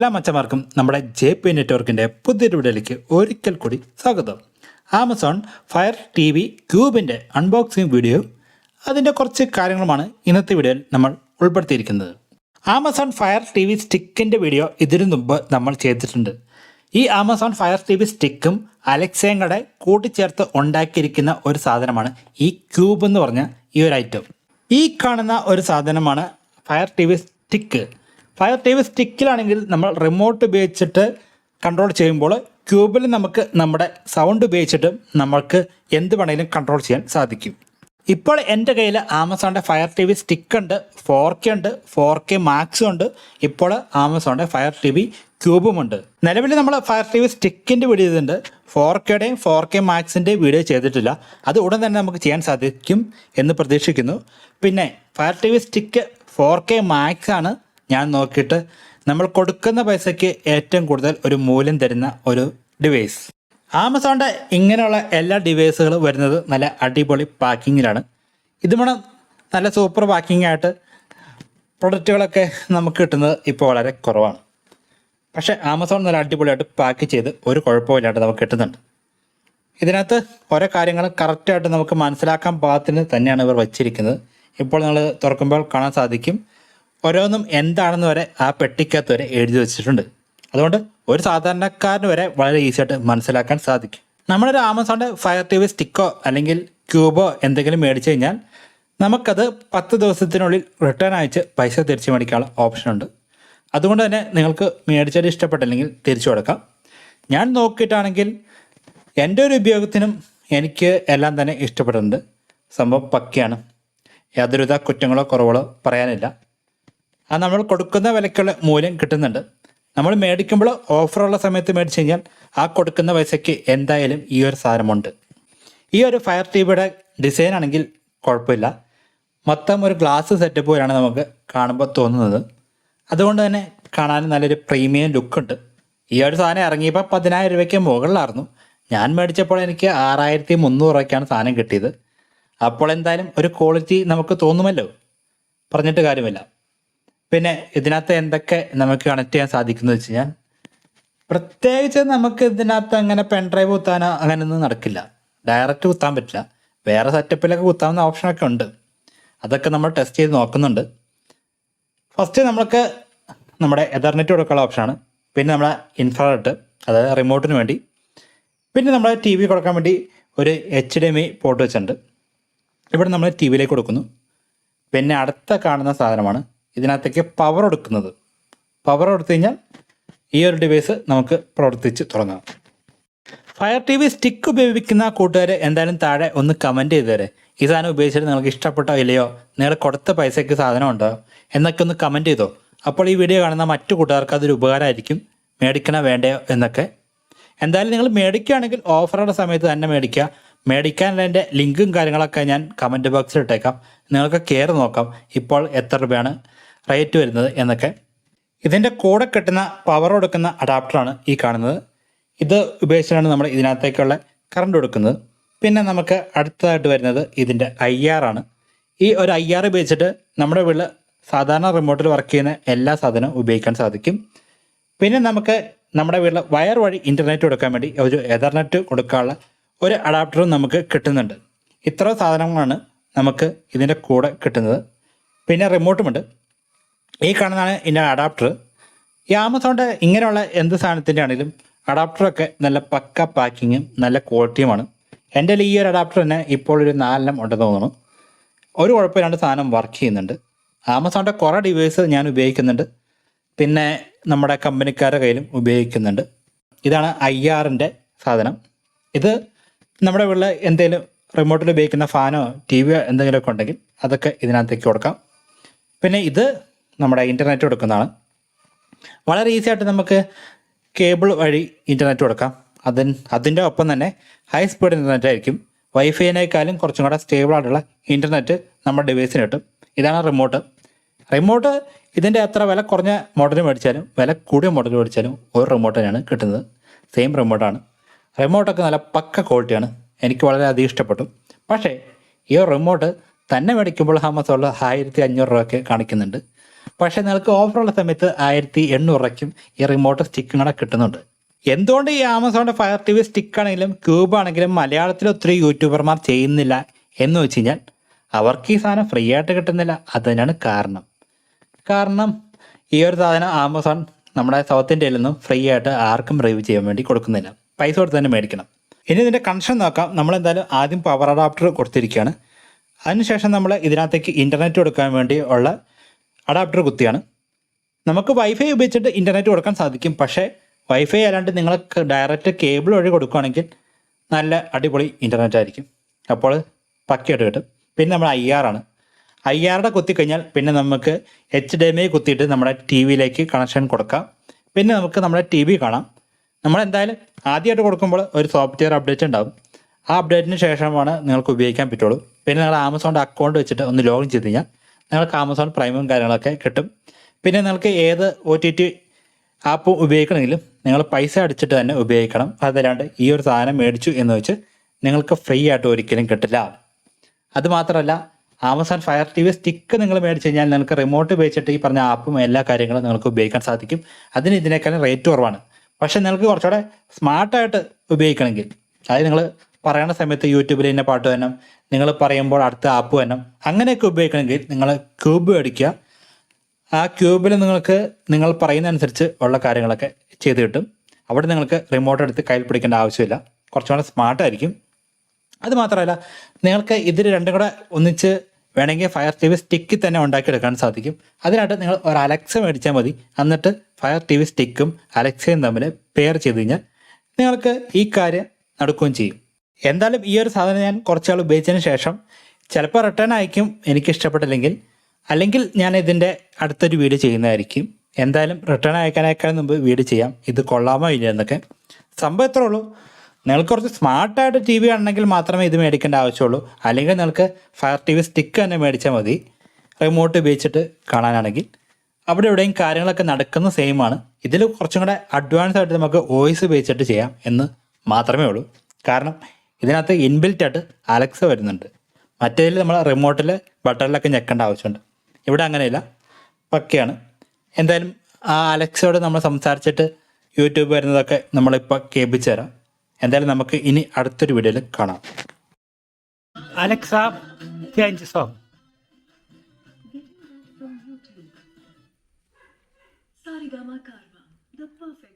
എല്ലാ മച്ചന്മാർക്കും നമ്മുടെ JP നെറ്റ്വർക്കിൻ്റെ പുതിയൊരു വീഡിയോയിലേക്ക് ഒരിക്കൽ കൂടി സ്വാഗതം. ആമസോൺ ഫയർ TV ക്യൂബിൻ്റെ അൺബോക്സിംഗ് വീഡിയോ അതിൻ്റെ കുറച്ച് കാര്യങ്ങളുമാണ് ഇന്നത്തെ വീഡിയോയിൽ നമ്മൾ ഉൾപ്പെടുത്തിയിരിക്കുന്നത്. ആമസോൺ ഫയർ TV സ്റ്റിക്കിൻ്റെ വീഡിയോ ഇതിനു മുമ്പ് നമ്മൾ ചെയ്തിട്ടുണ്ട്. ഈ ആമസോൺ ഫയർ TV സ്റ്റിക്കും അലക്സയും കൂടെ കൂട്ടിച്ചേർത്ത് ഉണ്ടാക്കിയിരിക്കുന്ന ഒരു സാധനമാണ് ഈ ക്യൂബ് എന്ന് പറഞ്ഞ ഈ ഒരു ഐറ്റം. ഈ കാണുന്ന ഒരു സാധനമാണ് fire TV stick. Fire TV സ്റ്റിക്കിലാണെങ്കിൽ നമ്മൾ റിമോട്ട് ഉപയോഗിച്ചിട്ട് കൺട്രോൾ ചെയ്യുമ്പോൾ ക്യൂബിൽ നമുക്ക് നമ്മുടെ സൗണ്ട് ഉപയോഗിച്ചിട്ട് നമുക്ക് എന്ത് വേണമെങ്കിലും കൺട്രോൾ ചെയ്യാൻ സാധിക്കും. ഇപ്പോൾ എൻ്റെ കയ്യിൽ ആമസോണിൻ്റെ ഫയർ TV സ്റ്റിക്ക് ഉണ്ട്, 4K ഉണ്ട്, 4K മാക്സും ഉണ്ട്. ഇപ്പോൾ ആമസോണിൻ്റെ ഫയർ TV ക്യൂബുമുണ്ട്. നിലവിൽ നമ്മൾ ഫയർ TV സ്റ്റിക്കിൻ്റെ വീഡിയോ ചെയ്തിട്ടുണ്ട്, 4Kയുടെയും 4K മാക്സിൻ്റെയും വീഡിയോ ചെയ്തിട്ടില്ല. അത് ഉടൻ തന്നെ നമുക്ക് ചെയ്യാൻ സാധിക്കും എന്ന് പ്രതീക്ഷിക്കുന്നു. പിന്നെ fire TV stick 4K max ആണ് ഞാൻ നോക്കിയിട്ട് നമ്മൾ കൊടുക്കുന്ന പൈസയ്ക്ക് ഏറ്റവും കൂടുതൽ ഒരു മൂല്യം തരുന്ന ഒരു ഡിവൈസ്. ആമസോണിൻ്റെ ഇങ്ങനെയുള്ള എല്ലാ ഡിവൈസുകളും വരുന്നത് നല്ല അടിപൊളി പാക്കിങ്ങിലാണ്. ഇതുമാണ് നല്ല സൂപ്പർ പാക്കിംഗ് ആയിട്ട് പ്രൊഡക്റ്റുകളൊക്കെ നമുക്ക് കിട്ടുന്നത് ഇപ്പോൾ വളരെ കുറവാണ്. പക്ഷേ ആമസോൺ നല്ല അടിപൊളിയായിട്ട് പാക്ക് ചെയ്ത് ഒരു കുഴപ്പമില്ലാണ്ട് നമുക്ക് കിട്ടുന്നുണ്ട്. ഇതിനകത്ത് ഓരോ കാര്യങ്ങളും കറക്റ്റായിട്ട് നമുക്ക് മനസ്സിലാക്കാൻ പാകത്തിന് തന്നെയാണ് ഇവർ വച്ചിരിക്കുന്നത്. ഇപ്പോൾ നമ്മൾ തുറക്കുമ്പോൾ കാണാൻ സാധിക്കും ഓരോന്നും എന്താണെന്ന് വരെ ആ പെട്ടിക്കകത്ത് വരെ എഴുതി വെച്ചിട്ടുണ്ട്. അതുകൊണ്ട് ഒരു സാധാരണക്കാരന് വരെ വളരെ ഈസി ആയിട്ട് മനസ്സിലാക്കാൻ സാധിക്കും. നമ്മളൊരു ആമസോണിൻ്റെ ഫയർ TV സ്റ്റിക്കോ അല്ലെങ്കിൽ ക്യൂബോ എന്തെങ്കിലും മേടിച്ചു കഴിഞ്ഞാൽ നമുക്കത് 10 ദിവസത്തിനുള്ളിൽ റിട്ടേൺ അയച്ച് പൈസ തിരിച്ചു മേടിക്കാനുള്ള ഓപ്ഷനുണ്ട്. അതുകൊണ്ട് തന്നെ നിങ്ങൾക്ക് മേടിച്ചാൽ ഇഷ്ടപ്പെട്ടില്ലെങ്കിൽ തിരിച്ചു കൊടുക്കാം. ഞാൻ നോക്കിയിട്ടാണെങ്കിൽ എൻ്റെ ഒരു ഉപയോഗത്തിനും എനിക്ക് എല്ലാം തന്നെ ഇഷ്ടപ്പെട്ടിട്ടുണ്ട്. സംഭവം പക്കയാണ്, യാതൊരുവിധ കുറ്റങ്ങളോ കുറവുകളോ പറയാനില്ല. അത് നമ്മൾ കൊടുക്കുന്ന വിലയ്ക്കുള്ള മൂല്യം കിട്ടുന്നുണ്ട്. നമ്മൾ മേടിക്കുമ്പോൾ ഓഫറുള്ള സമയത്ത് മേടിച്ച് കഴിഞ്ഞാൽ ആ കൊടുക്കുന്ന പൈസയ്ക്ക് എന്തായാലും ഈ ഒരു സാധനമുണ്ട്. ഈ ഒരു ഫയർ TVയുടെ ഡിസൈൻ ആണെങ്കിൽ കുഴപ്പമില്ല, മൊത്തം ഒരു ഗ്ലാസ് സെറ്റപ്പ് പോലെയാണ് നമുക്ക് കാണുമ്പോൾ തോന്നുന്നത്. അതുകൊണ്ട് തന്നെ കാണാൻ നല്ലൊരു പ്രീമിയം ലുക്കുണ്ട്. ഈ ഒരു സാധനം ഇറങ്ങിയപ്പോൾ 10,000 രൂപയ്ക്ക് മുകളിലായിരുന്നു. ഞാൻ മേടിച്ചപ്പോൾ എനിക്ക് 6,300 രൂപയ്ക്കാണ് സാധനം കിട്ടിയത്. അപ്പോൾ എന്തായാലും ഒരു ക്വാളിറ്റി നമുക്ക് തോന്നുമല്ലോ, പറഞ്ഞിട്ട് കാര്യമില്ല. പിന്നെ ഇതിനകത്ത് എന്തൊക്കെ നമുക്ക് കണക്ട് ചെയ്യാൻ സാധിക്കുന്നത് വെച്ച് കഴിഞ്ഞാൽ പ്രത്യേകിച്ച് നമുക്ക് ഇതിനകത്ത് അങ്ങനെ പെൻഡ്രൈവ് കുത്താനോ അങ്ങനെയൊന്നും നടക്കില്ല. ഡയറക്റ്റ് കുത്താൻ പറ്റില്ല. വേറെ സെറ്റപ്പിലൊക്കെ കുത്താവുന്ന ഓപ്ഷനൊക്കെ ഉണ്ട്. അതൊക്കെ നമ്മൾ ടെസ്റ്റ് ചെയ്ത് നോക്കുന്നുണ്ട്. ഫസ്റ്റ് നമുക്ക് നമ്മുടെ എതർനെറ്റ് കൊടുക്കാനുള്ള ഓപ്ഷനാണ്. പിന്നെ നമ്മുടെ ഇൻഫ്രാറെഡ്, അതായത് റിമോട്ടിന് വേണ്ടി. പിന്നെ നമ്മുടെ TV കൊടുക്കാൻ വേണ്ടി ഒരു HDMI പോർട്ട് വെച്ചിട്ടുണ്ട്. ഇവിടെ നമ്മൾ TVയിലേക്ക് കൊടുക്കുന്നു. പിന്നെ അടുത്ത കാണുന്ന സാധനമാണ് ഇതിനകത്തേക്ക് പവർ കൊടുക്കുന്നത്. പവർ കൊടുത്തു കഴിഞ്ഞാൽ ഈ ഒരു ഡിവൈസ് നമുക്ക് പ്രവർത്തിച്ച് തുടങ്ങാം. ഫയർ TV സ്റ്റിക്ക് ഉപയോഗിക്കുന്ന കൂട്ടുകാർ എന്തായാലും താഴെ ഒന്ന് കമൻറ്റ് ചെയ്ത് തരെ. ഈ സാധനം ഉപയോഗിച്ചിട്ട് നിങ്ങൾക്ക് ഇഷ്ടപ്പെട്ടോ ഇല്ലയോ, നിങ്ങൾ കൊടുത്ത പൈസയ്ക്ക് സാധനം ഉണ്ടോ എന്നൊക്കെ ഒന്ന് കമൻറ്റ് ചെയ്തോ. അപ്പോൾ ഈ വീഡിയോ കാണുന്ന മറ്റു കൂട്ടുകാർക്ക് അതൊരു ഉപകാരമായിരിക്കും, മേടിക്കണോ വേണ്ടയോ എന്നൊക്കെ. എന്തായാലും നിങ്ങൾ മേടിക്കുകയാണെങ്കിൽ ഓഫറുടെ സമയത്ത് തന്നെ മേടിക്കുക. മേടിക്കാനുള്ളതിൻ്റെ ലിങ്കും കാര്യങ്ങളൊക്കെ ഞാൻ കമൻറ്റ് ബോക്സിൽ ഇട്ടേക്കാം. നിങ്ങൾക്ക് കയറി നോക്കാം ഇപ്പോൾ എത്ര രൂപയാണ് റേറ്റ് വരുന്നത് എന്നൊക്കെ. ഇതിൻ്റെ കൂടെ കിട്ടുന്ന പവർ കൊടുക്കുന്ന അഡാപ്റ്ററാണ് ഈ കാണുന്നത്. ഇത് ഉപയോഗിച്ചാണ് നമ്മൾ ഇതിനകത്തേക്കുള്ള കറണ്ട് കൊടുക്കുന്നത്. പിന്നെ നമുക്ക് അടുത്തതായിട്ട് വരുന്നത് ഇതിൻ്റെ IR ആണ്. ഈ ഒരു IR ഉപയോഗിച്ചിട്ട് നമ്മുടെ വീട്ടിൽ സാധാരണ റിമോട്ടിൽ വർക്ക് ചെയ്യുന്ന എല്ലാ സാധനവും ഉപയോഗിക്കാൻ സാധിക്കും. പിന്നെ നമുക്ക് നമ്മുടെ വീട്ടിൽ വയർ വഴി ഇൻ്റർനെറ്റ് കൊടുക്കാൻ വേണ്ടി ഒരു എതർനെറ്റ് കൊടുക്കാനുള്ള ഒരു അഡാപ്റ്ററും നമുക്ക് കിട്ടുന്നുണ്ട്. ഇത്ര സാധനങ്ങളാണ് നമുക്ക് ഇതിൻ്റെ കൂടെ കിട്ടുന്നത്. പിന്നെ റിമോട്ടുമുണ്ട്. ഈ കാണുന്നതാണ് ഇതിൻ്റെ അഡാപ്റ്റർ. ഈ ആമസോണിൻ്റെ ഇങ്ങനെയുള്ള എന്ത് സാധനത്തിൻ്റെ ആണെങ്കിലും അഡാപ്റ്ററൊക്കെ നല്ല പക്ക പാക്കിങ്ങും നല്ല ക്വാളിറ്റിയുമാണ്. എൻ്റെ ഈ ഒരു അഡാപ്റ്റർ തന്നെ ഇപ്പോൾ ഒരു 4 ഉണ്ടെന്ന് തോന്നുന്നു. ഒരു കുഴപ്പമില്ലാണ്ട് സാധനം വർക്ക് ചെയ്യുന്നുണ്ട്. ആമസോണിൻ്റെ കുറേ ഡിവൈസ് ഞാൻ ഉപയോഗിക്കുന്നുണ്ട്. പിന്നെ നമ്മുടെ കമ്പനിക്കാരുടെ കയ്യിലും ഉപയോഗിക്കുന്നുണ്ട്. ഇതാണ് IRൻ്റെ സാധനം. ഇത് നമ്മുടെ വീട്ടിൽ എന്തെങ്കിലും റിമോട്ടിൽ ഉപയോഗിക്കുന്ന ഫാനോ TVയോ എന്തെങ്കിലുമൊക്കെ ഉണ്ടെങ്കിൽ അതൊക്കെ ഇതിനകത്തേക്ക് കൊടുക്കാം. പിന്നെ ഇത് നമ്മുടെ ഇൻ്റർനെറ്റ് കൊടുക്കുന്നതാണ്. വളരെ ഈസി ആയിട്ട് നമുക്ക് കേബിൾ വഴി ഇൻ്റർനെറ്റ് കൊടുക്കാം. അതിൻ്റെ ഒപ്പം തന്നെ ഹൈ സ്പീഡ് ഇൻ്റർനെറ്റ് ആയിരിക്കും. വൈഫൈനേക്കാളും കുറച്ചും കൂടെ സ്റ്റേബിൾ ആയിട്ടുള്ള ഇൻ്റർനെറ്റ് നമ്മുടെ ഡിവൈസിന് കിട്ടും. ഇതാണ് റിമോട്ട് ഇതിൻ്റെ അത്ര വില കുറഞ്ഞ മോഡൽ മേടിച്ചാലും വില കൂടിയ മോഡൽ മേടിച്ചാലും ഒരു റിമോട്ട് തന്നെയാണ് കിട്ടുന്നത്. സെയിം റിമോട്ടാണ്. റിമോട്ടൊക്കെ നല്ല പക്ക ക്വാളിറ്റിയാണ്. എനിക്ക് വളരെയധികം ഇഷ്ടപ്പെട്ടു. പക്ഷേ ഈ റിമോട്ട് തന്നെ മേടിക്കുമ്പോൾ ആമസോണിൽ 1,500 രൂപയൊക്കെ കാണിക്കുന്നുണ്ട്. പക്ഷേ നിങ്ങൾക്ക് ഓഫറുള്ള സമയത്ത് 1800 ഈ റിമോട്ട് സ്റ്റിക്കും കൂടെ കിട്ടുന്നുണ്ട്. എന്തുകൊണ്ട് ഈ ആമസോണിൻ്റെ ഫയർ ടി വി സ്റ്റിക്ക് ആണെങ്കിലും ക്യൂബ് ആണെങ്കിലും മലയാളത്തിൽ ഒത്തിരി യൂട്യൂബർമാർ ചെയ്യുന്നില്ല എന്ന് വെച്ച് കഴിഞ്ഞാൽ അവർക്ക് ഈ സാധനം ഫ്രീ ആയിട്ട് കിട്ടുന്നില്ല. അത് തന്നെയാണ് കാരണം ഈ ഒരു സാധനം ആമസോൺ നമ്മുടെ സൗത്ത് ഇന്ത്യയിൽ നിന്നും ഫ്രീ ആയിട്ട് ആർക്കും റിവ്യൂ ചെയ്യാൻ വേണ്ടി കൊടുക്കുന്നില്ല. പൈസ കൊടുത്ത് തന്നെ മേടിക്കണം. ഇനി ഇതിൻ്റെ കണക്ഷൻ നോക്കാം. നമ്മളെന്തായാലും ആദ്യം പവർ അഡാപ്റ്റർ കൊടുത്തിരിക്കുകയാണ്. അതിനുശേഷം നമ്മൾ ഇതിനകത്തേക്ക് ഇൻ്റർനെറ്റ് കൊടുക്കാൻ വേണ്ടി ഉള്ള അഡാപ്റ്റർ കുത്തിയാണ്. നമുക്ക് വൈഫൈ ഉപയോഗിച്ചിട്ട് ഇൻ്റർനെറ്റ് കൊടുക്കാൻ സാധിക്കും. പക്ഷേ വൈഫൈ അല്ലാണ്ട് നിങ്ങൾക്ക് ഡയറക്റ്റ് കേബിൾ വഴി കൊടുക്കുകയാണെങ്കിൽ നല്ല അടിപൊളി ഇൻ്റർനെറ്റ് ആയിരിക്കും. അപ്പോൾ പക്കയായിട്ട് കിട്ടും. പിന്നെ നമ്മൾ IR IRയുടെ കുത്തിക്കഴിഞ്ഞാൽ പിന്നെ നമുക്ക് HDMI കുത്തിയിട്ട് നമ്മുടെ ടി വിയിലേക്ക് കണക്ഷൻ കൊടുക്കാം. പിന്നെ നമുക്ക് നമ്മുടെ ടി വി കാണാം. നമ്മളെന്തായാലും ആദ്യമായിട്ട് കൊടുക്കുമ്പോൾ ഒരു സോഫ്റ്റ്വെയർ അപ്ഡേറ്റ് ഉണ്ടാകും. ആ അപ്ഡേറ്റിന് ശേഷമാണ് നിങ്ങൾക്ക് ഉപയോഗിക്കാൻ പറ്റുള്ളൂ. പിന്നെ നിങ്ങൾ ആമസോണിൻ്റെ അക്കൗണ്ട് വെച്ചിട്ട് ഒന്ന് ലോഗിൻ ചെയ്ത് കഴിഞ്ഞാൽ നിങ്ങൾക്ക് ആമസോൺ പ്രൈമും കാര്യങ്ങളൊക്കെ കിട്ടും. പിന്നെ നിങ്ങൾക്ക് ഏത് OTT ആപ്പ് ഉപയോഗിക്കണമെങ്കിലും നിങ്ങൾ പൈസ അടിച്ചിട്ട് തന്നെ ഉപയോഗിക്കണം. അതല്ലാണ്ട് ഈ ഒരു സാധനം മേടിച്ചു എന്ന് വെച്ച് നിങ്ങൾക്ക് ഫ്രീ ആയിട്ട് ഒരിക്കലും കിട്ടില്ല. അതുമാത്രമല്ല, Amazon Fire TV Stick നിങ്ങൾ മേടിച്ച് കഴിഞ്ഞാൽ നിങ്ങൾക്ക് റിമോട്ട് ഉപയോഗിച്ചിട്ട് ഈ പറഞ്ഞ ആപ്പും എല്ലാ കാര്യങ്ങളും നിങ്ങൾക്ക് ഉപയോഗിക്കാൻ സാധിക്കും. അതിന് ഇതിനേക്കാളും റേറ്റ് കുറവാണ്. പക്ഷേ നിങ്ങൾക്ക് കുറച്ചുകൂടെ സ്മാർട്ടായിട്ട് ഉപയോഗിക്കണമെങ്കിൽ, അതായത് നിങ്ങൾ പറയുന്ന സമയത്ത് യൂട്യൂബിൽ ഇന്ന പാട്ട് തന്നെ, നിങ്ങൾ പറയുമ്പോൾ അടുത്ത ആപ്പ് തന്നെ, അങ്ങനെയൊക്കെ ഉപയോഗിക്കണമെങ്കിൽ നിങ്ങൾ ക്യൂബ് മേടിക്കുക. ആ ക്യൂബിൽ നിങ്ങൾക്ക് നിങ്ങൾ പറയുന്ന അനുസരിച്ച് ഉള്ള കാര്യങ്ങളൊക്കെ ചെയ്ത് കിട്ടും. അവിടെ നിങ്ങൾക്ക് റിമോട്ട് എടുത്ത് കയ്യിൽ പിടിക്കേണ്ട ആവശ്യമില്ല. കുറച്ചുകൂടെ സ്മാർട്ടായിരിക്കും. അതുമാത്രമല്ല, നിങ്ങൾക്ക് ഇതിൽ രണ്ടും കൂടെ ഒന്നിച്ച് വേണമെങ്കിൽ ഫയർ ടി വി സ്റ്റിക്കിൽ തന്നെ ഉണ്ടാക്കിയെടുക്കാൻ സാധിക്കും. അതിനായിട്ട് നിങ്ങൾ ഒരു അലക്സ മേടിച്ചാൽ മതി. എന്നിട്ട് ഫയർ ടി വി സ്റ്റിക്കും അലക്സയും തമ്മിൽ പെയർ ചെയ്ത് കഴിഞ്ഞാൽ നിങ്ങൾക്ക് ഈ കാര്യം നടക്കുകയും ചെയ്യും. എന്തായാലും ഈ ഒരു സാധനം ഞാൻ കുറച്ചാൾ ഉപയോഗിച്ചതിന് ശേഷം ചിലപ്പോൾ റിട്ടേൺ അയക്കും എനിക്ക് ഇഷ്ടപ്പെട്ടില്ലെങ്കിൽ. അല്ലെങ്കിൽ ഞാൻ ഇതിൻ്റെ അടുത്തൊരു വീഡിയോ ചെയ്യുന്നതായിരിക്കും. എന്തായാലും റിട്ടേൺ അയക്കാനേക്കാൾ മുമ്പ് വീഡിയോ ചെയ്യാം, ഇത് കൊള്ളാമോ ഇല്ല എന്നൊക്കെ. സംഭവം എത്രേ ഉള്ളൂ, നിങ്ങൾക്ക് കുറച്ച് സ്മാർട്ടായിട്ട് ടി വി ആണെങ്കിൽ മാത്രമേ ഇത് മേടിക്കേണ്ട ആവശ്യമുള്ളൂ. അല്ലെങ്കിൽ നിങ്ങൾക്ക് ഫയർ ടി വി സ്റ്റിക്ക് തന്നെ മേടിച്ചാൽ മതി. റിമോട്ട് ഉപയോഗിച്ചിട്ട് കാണാനാണെങ്കിൽ അവിടെ എവിടെയും കാര്യങ്ങളൊക്കെ നടക്കുന്ന സെയിമാണ്. ഇതിൽ കുറച്ചും കൂടെ അഡ്വാൻസ് ആയിട്ട് നമുക്ക് വോയിസ് ഉപയോഗിച്ചിട്ട് ചെയ്യാം എന്ന് മാത്രമേ ഉള്ളൂ. കാരണം ഇതിനകത്ത് ഇൻബിൽറ്റ് ആയിട്ട് അലക്സ വരുന്നുണ്ട്. മറ്റേതിൽ നമ്മൾ റിമോട്ടിൽ ബട്ടണിലൊക്കെ ഞെക്കേണ്ട ആവശ്യമുണ്ട്. ഇവിടെ അങ്ങനെയില്ല, പക്കയാണ്. എന്തായാലും ആ അലക്സയോട് നമ്മൾ സംസാരിച്ചിട്ട് യൂട്യൂബ് വരുന്നതൊക്കെ നമ്മളിപ്പോൾ കേൾപ്പിച്ചു തരാം. എന്തായാലും നമുക്ക് ഇനി അടുത്തൊരു വീഡിയോയിൽ കാണാം. Alexa, change song. Sarigama Karva, the perfect